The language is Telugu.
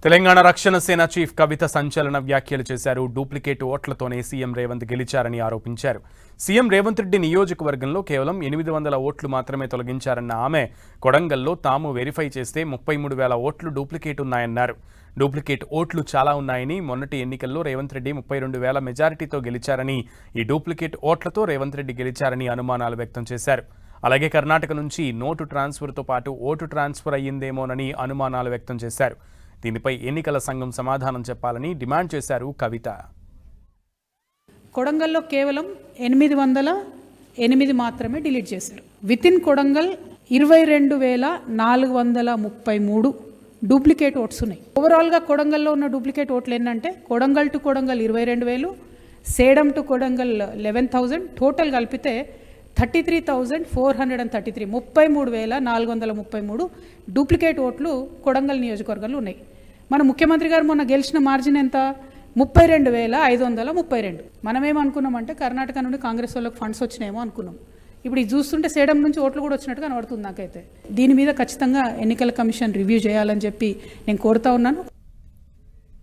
తెలంగాణ రక్షణ సేన చీఫ్ కవిత సంచలన వ్యాఖ్యలు చేశారు. డూప్లికేట్ ఓట్లతోనే సీఎం రేవంత్ గెలిచారని ఆరోపించారు. సీఎం రేవంత్ రెడ్డి నియోజకవర్గంలో కేవలం 800 ఓట్లు మాత్రమే తొలగించారన్న ఆమె కొడంగల్లో తాము వెరిఫై చేస్తే 33,000 ఓట్లు డూప్లికేట్ ఉన్నాయన్నారు. డూప్లికేట్ ఓట్లు చాలా ఉన్నాయని, మొన్నటి ఎన్నికల్లో రేవంత్ రెడ్డి 32,000 మెజారిటీతో గెలిచారని, ఈ డూప్లికేట్ ఓట్లతో రేవంత్ రెడ్డి గెలిచారని అనుమానాలు వ్యక్తం చేశారు. అలాగే కర్ణాటక నుంచి నోటు ట్రాన్స్ఫర్తో పాటు ఓటు ట్రాన్స్ఫర్ అయ్యిందేమోనని అనుమానాలు వ్యక్తం చేశారు. దీనిపై ఎన్నికల సంఘం సమాధానం చెప్పాలని డిమాండ్ చేశారు కవిత. కొడంగల్లో కేవలం 808 మాత్రమే డిలీట్ చేశారు. వితిన్ కొడంగల్ 22,433 డూప్లికేట్ ఓట్స్ ఉన్నాయి. ఓవరాల్గా కొడంగల్లో ఉన్న డూప్లికేట్ ఓట్లు ఏంటంటే Kodangal to Kodangal 22,000, Sedam to Kodangal 11,000, total కలిపితే 33,433 33,433 డూప్లికేట్ ఓట్లు కొడంగల్ నియోజకవర్గంలో ఉన్నాయి. మన ముఖ్యమంత్రి గారు మొన్న గెలిచిన మార్జిన్ ఎంత? 32,532. మనమేమనుకున్నామంటే కర్ణాటక నుండి కాంగ్రెస్ వాళ్ళకి ఫండ్స్ వచ్చినాయేమో అనుకున్నాం. ఇప్పుడు ఇది చూస్తుంటే సేడం నుంచి ఓట్లు కూడా వచ్చినట్టు కనబడుతుంది నాకైతే. దీని మీద ఖచ్చితంగా ఎన్నికల కమిషన్ రివ్యూ చేయాలని చెప్పి నేను కోరుతా ఉన్నాను.